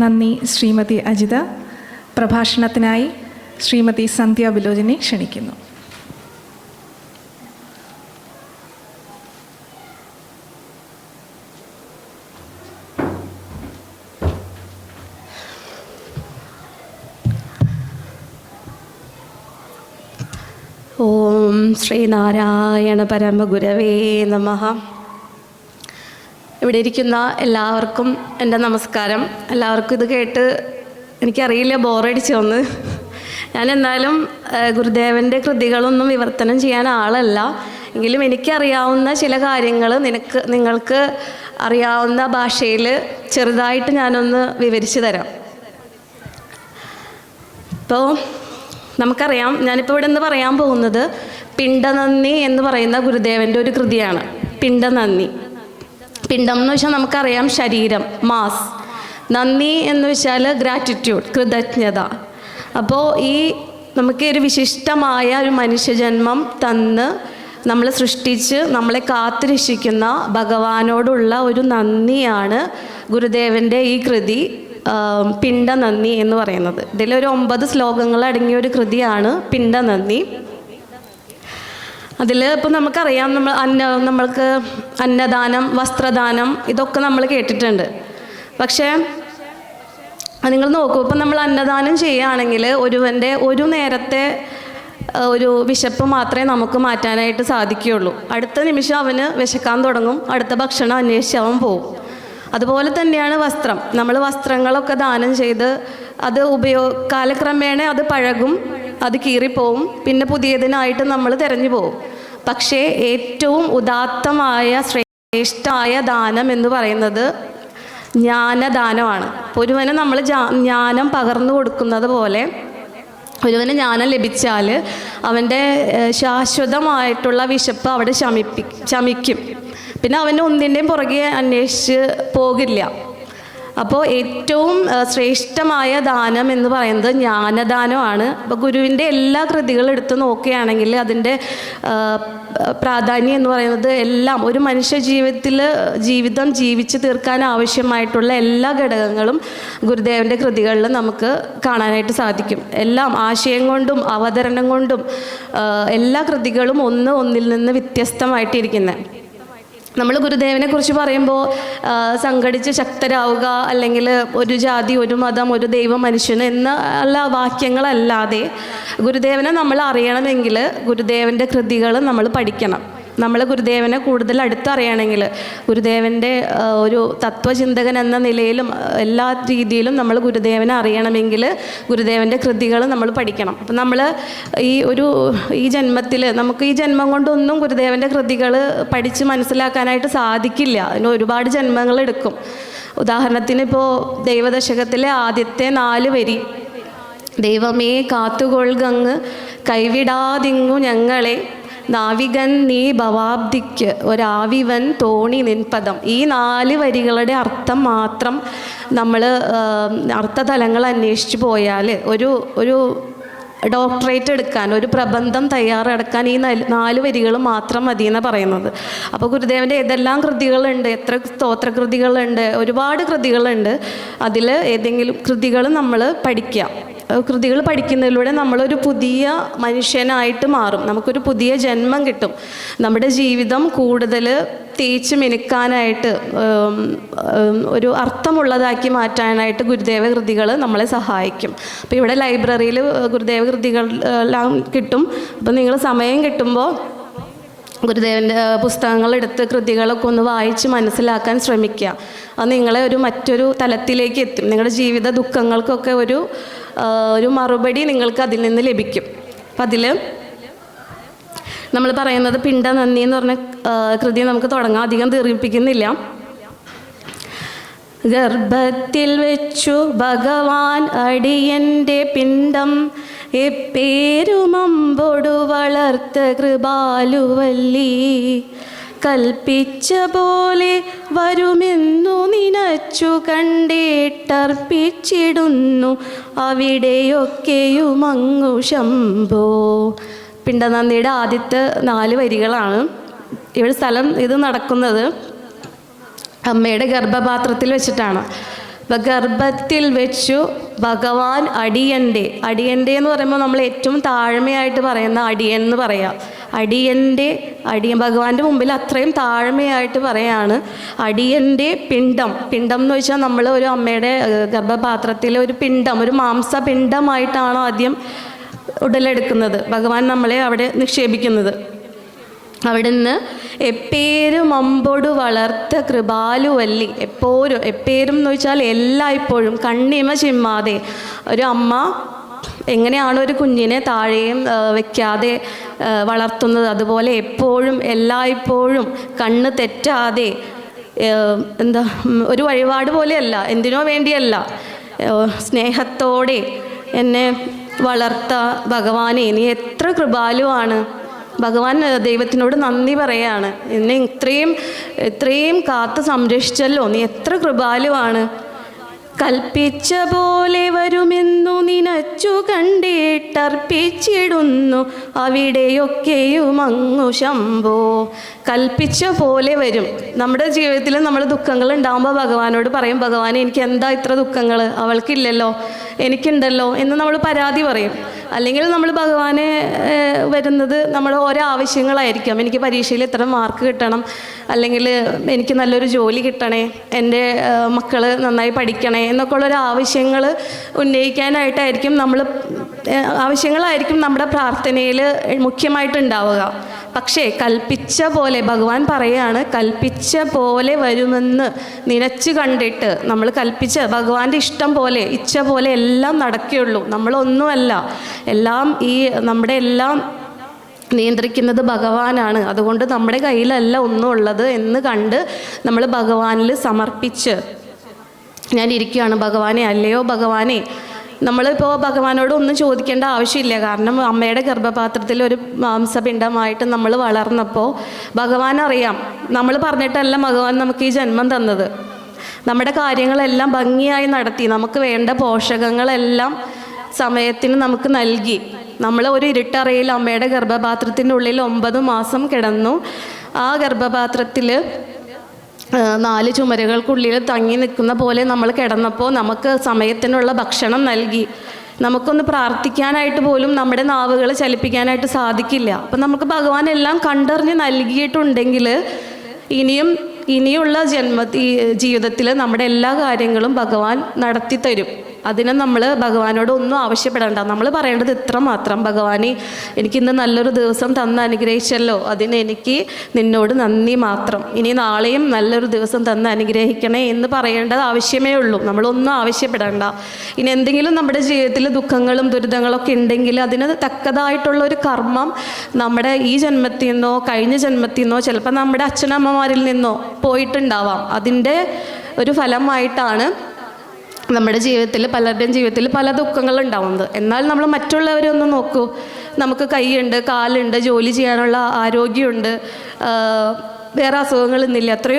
നന്ദി ശ്രീമതി അജിത. പ്രഭാഷണത്തിനായി ശ്രീമതി സന്ധ്യ ബിലോജിനെ ക്ഷണിക്കുന്നു. ഓം ശ്രീനാരായണ പരമഗുരവേ നമഃ. ഇവിടെ ഇരിക്കുന്ന എല്ലാവർക്കും എൻ്റെ നമസ്കാരം. എല്ലാവർക്കും ഇത് കേട്ട് എനിക്കറിയില്ല, ബോറടിച്ചു വന്ന്. ഞാൻ എന്നാലും ഗുരുദേവൻ്റെ കൃതികളൊന്നും വിവർത്തനം ചെയ്യാൻ ആളല്ല. എങ്കിലും എനിക്കറിയാവുന്ന ചില കാര്യങ്ങൾ നിങ്ങൾക്ക് അറിയാവുന്ന ഭാഷയിൽ ചെറുതായിട്ട് ഞാനൊന്ന് വിവരിച്ചു തരാം. ഇപ്പോൾ നമുക്കറിയാം, ഞാനിപ്പോൾ ഇവിടെ നിന്ന് പറയാൻ പോകുന്നത് പിണ്ടനന്ദി എന്ന് പറയുന്ന ഗുരുദേവൻ്റെ ഒരു കൃതിയാണ്. പിണ്ടനന്ദി. പിണ്ടം എന്ന് വെച്ചാൽ നമുക്കറിയാം ശരീരം, മാസ്. നന്ദി എന്ന് വെച്ചാൽ ഗ്രാറ്റിറ്റ്യൂഡ്, കൃതജ്ഞത. അപ്പോൾ നമുക്ക് ഒരു വിശിഷ്ടമായ ഒരു മനുഷ്യജന്മം തന്ന് നമ്മളെ സൃഷ്ടിച്ച് നമ്മളെ കാത്തുരക്ഷിക്കുന്ന ഭഗവാനോടുള്ള ഒരു നന്ദിയാണ് ഗുരുദേവൻ്റെ ഈ കൃതി പിണ്ടനന്ദി എന്ന് പറയുന്നത്. ഇതിലൊരു 9 ശ്ലോകങ്ങൾ അടങ്ങിയ ഒരു കൃതിയാണ് പിണ്ടനന്ദി. അതിൽ ഇപ്പോൾ നമുക്കറിയാം, നമ്മൾക്ക് അന്നദാനം, വസ്ത്രദാനം ഇതൊക്കെ നമ്മൾ കേട്ടിട്ടുണ്ട്. പക്ഷേ നിങ്ങൾ നോക്കൂ, ഇപ്പം നമ്മൾ അന്നദാനം ചെയ്യുകയാണെങ്കിൽ ഒരുവൻ്റെ ഒരു നേരത്തെ ഒരു വിശപ്പ് മാത്രമേ നമുക്ക് മാറ്റാനായിട്ട് സാധിക്കുകയുള്ളൂ. അടുത്ത നിമിഷം അവന് വിശക്കാൻ തുടങ്ങും, അടുത്ത ഭക്ഷണം അന്വേഷിച്ച് അവൻ പോകും. അതുപോലെ തന്നെയാണ് വസ്ത്രം. നമ്മൾ വസ്ത്രങ്ങളൊക്കെ ദാനം ചെയ്ത് അത് കാലക്രമേണ അത് പഴകും, അത് കീറിപ്പോവും, പിന്നെ പുതിയതിനായിട്ട് നമ്മൾ തിരഞ്ഞു പോകും. പക്ഷേ ഏറ്റവും ഉദാത്തമായ ശ്രേഷ്ഠമായ ദാനം എന്ന് പറയുന്നത് ജ്ഞാനദാനമാണ്. ഒരുവന് നമ്മൾ ജ്ഞാനം പകർന്നു കൊടുക്കുന്നത് പോലെ ഒരുവന് ജ്ഞാനം ലഭിച്ചാൽ അവൻ്റെ ശാശ്വതമായിട്ടുള്ള വിശപ്പ് അവിടെ ശമിക്കും. പിന്നെ അവന് ഒന്നിൻ്റെയും പുറകെ അന്വേഷിച്ച് പോകില്ല. അപ്പോൾ ഏറ്റവും ശ്രേഷ്ഠമായ ദാനം എന്ന് പറയുന്നത് ജ്ഞാനദാനമാണ്. അപ്പോൾ ഗുരുവിൻ്റെ എല്ലാ കൃതികളും എടുത്ത് നോക്കുകയാണെങ്കിൽ അതിൻ്റെ പ്രാധാന്യം എന്ന് പറയുന്നത് എല്ലാം ഒരു മനുഷ്യ ജീവിതം ജീവിച്ച് തീർക്കാൻ ആവശ്യമായിട്ടുള്ള എല്ലാ ഘടകങ്ങളും ഗുരുദേവൻ്റെ കൃതികളിൽ നമുക്ക് കാണാനായിട്ട് സാധിക്കും. എല്ലാം ആശയം കൊണ്ടും അവതരണം കൊണ്ടും എല്ലാ കൃതികളും ഒന്നിൽ നിന്ന് വ്യത്യസ്തമായിട്ടിരിക്കുന്നത്. നമ്മൾ ഗുരുദേവനെ കുറിച്ച് പറയുമ്പോൾ സംഘടിച്ച് ശക്തരാവുക, അല്ലെങ്കിൽ ഒരു ജാതി, ഒരു മതം, ഒരു ദൈവം, മനുഷ്യൻ എന്നുള്ള വാക്യങ്ങളല്ലാതെ ഗുരുദേവനെ നമ്മൾ അറിയണമെങ്കിൽ ഗുരുദേവൻ്റെ കൃതികൾ നമ്മൾ പഠിക്കണം. നമ്മൾ ഗുരുദേവനെ കൂടുതൽ അടുത്തറിയണമെങ്കിൽ, ഗുരുദേവൻ്റെ ഒരു തത്വചിന്തകൻ എന്ന നിലയിലും എല്ലാ രീതിയിലും നമ്മൾ ഗുരുദേവനെ അറിയണമെങ്കിൽ ഗുരുദേവൻ്റെ കൃതികൾ നമ്മൾ പഠിക്കണം. അപ്പം നമ്മൾ ഈ ജന്മത്തിൽ നമുക്ക് ഈ ജന്മം കൊണ്ടൊന്നും ഗുരുദേവൻ്റെ കൃതികൾ പഠിച്ച് മനസ്സിലാക്കാനായിട്ട് സാധിക്കില്ല. അതിന് ഒരുപാട് ജന്മങ്ങളെടുക്കും. ഉദാഹരണത്തിന് ഇപ്പോൾ ദൈവദശകത്തിലെ ആദ്യത്തെ 4 വരി, ദൈവമേ കാത്തുകൊൾകങ്ങ് കൈവിടാതിങ്ങു ഞങ്ങളെ, നാവികൻ നീ ഭവാബ്ദിക്ക് ഒരാവിവൻ തോണി നിൻപദം. ഈ 4 വരികളുടെ അർത്ഥം മാത്രം നമ്മൾ അർത്ഥതലങ്ങൾ അന്വേഷിച്ച് പോയാൽ ഒരു ഡോക്ടറേറ്റ് എടുക്കാൻ, ഒരു പ്രബന്ധം തയ്യാറെടുക്കാൻ ഈ 4 വരികൾ മാത്രം മതി എന്നാണ് പറയുന്നത്. അപ്പോൾ ഗുരുദേവൻ്റെ ഏതെല്ലാം കൃതികളുണ്ട്, എത്ര സ്തോത്രകൃതികളുണ്ട്, ഒരുപാട് കൃതികളുണ്ട്. അതിൽ ഏതെങ്കിലും കൃതികൾ നമ്മൾ പഠിക്കുക. കൃതികൾ പഠിക്കുന്നതിലൂടെ നമ്മളൊരു പുതിയ മനുഷ്യനായിട്ട് മാറും. നമുക്കൊരു പുതിയ ജന്മം കിട്ടും. നമ്മുടെ ജീവിതം കൂടുതൽ തേച്ച് മിനുക്കാനായിട്ട്, ഒരു അർത്ഥമുള്ളതാക്കി മാറ്റാനായിട്ട് ഗുരുദേവ കൃതികൾ നമ്മളെ സഹായിക്കും. അപ്പോൾ ഇവിടെ ലൈബ്രറിയിൽ ഗുരുദേവ കൃതികളെല്ലാം കിട്ടും. അപ്പോൾ നിങ്ങൾ സമയം കിട്ടുമ്പോൾ ഗുരുദേവൻ്റെ പുസ്തകങ്ങളെടുത്ത് കൃതികളൊക്കെ ഒന്ന് വായിച്ച് മനസ്സിലാക്കാൻ ശ്രമിക്കുക. അത് നിങ്ങളെ മറ്റൊരു തലത്തിലേക്ക് എത്തും. നിങ്ങളുടെ ജീവിത ദുഃഖങ്ങൾക്കൊക്കെ ഒരു മറുപടി നിങ്ങൾക്ക് അതിൽ നിന്ന് ലഭിക്കും. അപ്പം അതിൽ നമ്മൾ പറയുന്നത് പിണ്ടനന്ദി എന്ന് പറഞ്ഞ കൃതി നമുക്ക് തുടങ്ങാം. അധികം ദീർഘിപ്പിക്കുന്നില്ല. ഗർഭത്തിൽ വെച്ചു ഭഗവാൻ അടിയൻ്റെ പിണ്ടം എപ്പേരുമമ്പൊടു വളർത്ത കൃപാലുവല്ലി, കൽപ്പിച്ച പോലെ വരുമെന്നു നിനച്ചു കണ്ടിട്ടർപ്പിച്ചിടുന്നു അവിടെയൊക്കെയുമങ്ങു ശംഭോ. പിണ്ടനന്ദിയുടെ ആദ്യത്തെ 4 വരികളാണ്. ഇവിടെ ഇത് നടക്കുന്നത് അമ്മയുടെ ഗർഭപാത്രത്തിൽ വെച്ചിട്ടാണ്. ഇപ്പം ഗർഭത്തിൽ വെച്ചു ഭഗവാൻ അടിയൻ്റെ എന്ന് പറയുമ്പോൾ നമ്മൾ ഏറ്റവും താഴ്മയായിട്ട് പറയുന്ന അടിയൻ എന്ന് പറയാം. അടിയൻ ഭഗവാന്റെ മുമ്പിൽ അത്രയും താഴ്മയായിട്ട് പറയാണ് അടിയൻ്റെ പിണ്ടം എന്ന് വെച്ചാൽ നമ്മൾ ഒരു അമ്മയുടെ ഗർഭപാത്രത്തിലെ ഒരു പിണ്ടം, ഒരു മാംസപിണ്ഡമായിട്ടാണ് ആദ്യം ഉടലെടുക്കുന്നത്. ഭഗവാൻ നമ്മളെ അവിടെ നിക്ഷേപിക്കുന്നത്. അവിടുന്ന് എപ്പേരും അമ്പൊടു വളർത്ത കൃപാലുവല്ലി, എപ്പേരും എന്ന് വെച്ചാൽ എല്ലായ്പ്പോഴും കണ്ണിമ ചിമ്മാതെ ഒരു അമ്മ എങ്ങനെയാണ് ഒരു കുഞ്ഞിനെ താഴെയും വെക്കാതെ വളർത്തുന്നത്, അതുപോലെ എപ്പോഴും എല്ലായ്പ്പോഴും കണ്ണ് തെറ്റാതെ ഒരു വഴിപാട് പോലെയല്ല, എന്തിനോ വേണ്ടിയല്ല, സ്നേഹത്തോടെ എന്നെ വളർത്ത ഭഗവാനെ നീ എത്ര കൃപാലുവാണ്. ഭഗവാൻ ദൈവത്തിനോട് നന്ദി പറയാണ്, എന്നെ ഇത്രയും കാത്ത് സംരക്ഷിച്ചല്ലോ, നീ എത്ര കൃപാലുവാണ്. കൽപ്പിച്ച പോലെ വരുമെന്നു നിനച്ചു കണ്ടിട്ടർപ്പിച്ചിടുന്നു അവിടെയൊക്കെയും അങ്ങു ശംഭോ. കൽപ്പിച്ച പോലെ വരും. നമ്മുടെ ജീവിതത്തിൽ നമ്മൾ ദുഃഖങ്ങൾ ഉണ്ടാകുമ്പോൾ ഭഗവാനോട് പറയും, ഭഗവാനെ എനിക്ക് എന്താ ഇത്ര ദുഃഖങ്ങൾ, അവൾക്കില്ലല്ലോ എനിക്കുണ്ടല്ലോ എന്ന് നമ്മൾ പരാതി പറയും. അല്ലെങ്കിൽ നമ്മൾ ഭഗവാനെ വരുന്നത് നമ്മുടെ ഓരോ ആവശ്യങ്ങളായിരിക്കാം. എനിക്ക് പരീക്ഷയിൽ ഇത്ര മാർക്ക് കിട്ടണം, അല്ലെങ്കിൽ എനിക്ക് നല്ലൊരു ജോലി കിട്ടണേ, എൻ്റെ മക്കൾ നന്നായി പഠിക്കണേ എന്നൊക്കെ ഉള്ളൊരു ആവശ്യങ്ങൾ ഉന്നയിക്കാനായിട്ടായിരിക്കും ആവശ്യങ്ങളായിരിക്കും നമ്മുടെ പ്രാർത്ഥനയിൽ മുഖ്യമായിട്ടുണ്ടാവുക. പക്ഷേ കൽപ്പിച്ച പോലെ ഭഗവാൻ പറയാണ്, കൽപ്പിച്ച പോലെ വരുമെന്ന് നിനച്ചു കണ്ടിട്ട് നമ്മൾ കൽപ്പിച്ച ഭഗവാന്റെ ഇഷ്ടം പോലെ ഇച്ഛ പോലെ എല്ലാം നടക്കുകയുള്ളൂ. നമ്മളൊന്നുമല്ല, എല്ലാം നമ്മുടെ എല്ലാം നിയന്ത്രിക്കുന്നത് ഭഗവാനാണ്. അതുകൊണ്ട് നമ്മുടെ കയ്യിലല്ല ഒന്നും ഉള്ളത് എന്ന് കണ്ട് നമ്മൾ ഭഗവാനിൽ സമർപ്പിച്ച് ഞാൻ ഇരിക്കുകയാണ്. ഭഗവാനെ, അല്ലയോ ഭഗവാനെ, നമ്മളിപ്പോൾ ഭഗവാനോട് ഒന്നും ചോദിക്കേണ്ട ആവശ്യമില്ല. കാരണം അമ്മയുടെ ഗർഭപാത്രത്തിൽ ഒരു മാംസപിണ്ഡമായിട്ട് നമ്മൾ വളർന്നപ്പോൾ ഭഗവാൻ അറിയാം, നമ്മൾ പറഞ്ഞിട്ടല്ല ഭഗവാൻ നമുക്ക് ഈ ജന്മം തന്നത്. നമ്മുടെ കാര്യങ്ങളെല്ലാം ഭംഗിയായി നടത്തി നമുക്ക് വേണ്ട പോഷകങ്ങളെല്ലാം സമയത്തിന് നമുക്ക് നൽകി. നമ്മൾ ഒരു ഇരുട്ടറയിൽ അമ്മയുടെ ഗർഭപാത്രത്തിൻ്റെ ഉള്ളിൽ 9 മാസം കിടന്നു. ആ ഗർഭപാത്രത്തിൽ 4 ചുമരുകൾക്കുള്ളിൽ തങ്ങി നിൽക്കുന്ന പോലെ നമ്മൾ കിടന്നപ്പോൾ നമുക്ക് സമയത്തിനുള്ള ഭക്ഷണം നൽകി. നമുക്കൊന്ന് പ്രാർത്ഥിക്കാനായിട്ട് പോലും നമ്മുടെ നാവുകൾ ചലിപ്പിക്കാനായിട്ട് സാധിക്കില്ല. അപ്പം നമുക്ക് ഭഗവാൻ എല്ലാം കണ്ടറിഞ്ഞ് നൽകിയിട്ടുണ്ടെങ്കിൽ ഇനിയുള്ള ജീവിതത്തിൽ നമ്മുടെ എല്ലാ കാര്യങ്ങളും ഭഗവാൻ നടത്തി തരും. അതിന് നമ്മൾ ഭഗവാനോട് ഒന്നും ആവശ്യപ്പെടേണ്ട. നമ്മൾ പറയേണ്ടത് ഇത്ര മാത്രം, ഭഗവാനെ എനിക്കിന്ന് നല്ലൊരു ദിവസം തന്ന് അനുഗ്രഹിച്ചല്ലോ, അതിന് എനിക്ക് നിന്നോട് നന്ദി മാത്രം. ഇനി നാളെയും നല്ലൊരു ദിവസം തന്ന് അനുഗ്രഹിക്കണേ എന്ന് പറയേണ്ടത് ആവശ്യമേ ഉള്ളൂ. നമ്മളൊന്നും ആവശ്യപ്പെടേണ്ട. ഇനി എന്തെങ്കിലും നമ്മുടെ ജീവിതത്തിൽ ദുഃഖങ്ങളും ദുരിതങ്ങളൊക്കെ ഉണ്ടെങ്കിൽ അതിന് തക്കതായിട്ടുള്ളൊരു കർമ്മം നമ്മുടെ ഈ ജന്മത്തിൽ നിന്നോ കഴിഞ്ഞ ജന്മത്തിൽ നിന്നോ ചിലപ്പോൾ നമ്മുടെ അച്ഛനമ്മമാരിൽ നിന്നോ പോയിട്ടുണ്ടാവാം. അതിൻ്റെ ഒരു ഫലമായിട്ടാണ് നമ്മുടെ ജീവിതത്തിൽ പലരുടെയും ജീവിതത്തിൽ പല ദുഃഖങ്ങളുണ്ടാവുന്നത്. എന്നാൽ നമ്മൾ മറ്റുള്ളവരെ ഒന്ന് നോക്കൂ, നമുക്ക് കൈയുണ്ട്, കാലുണ്ട്, ജോലി ചെയ്യാനുള്ള ആരോഗ്യമുണ്ട്, വേറെ അസുഖങ്ങളൊന്നുമില്ല. എത്രയോ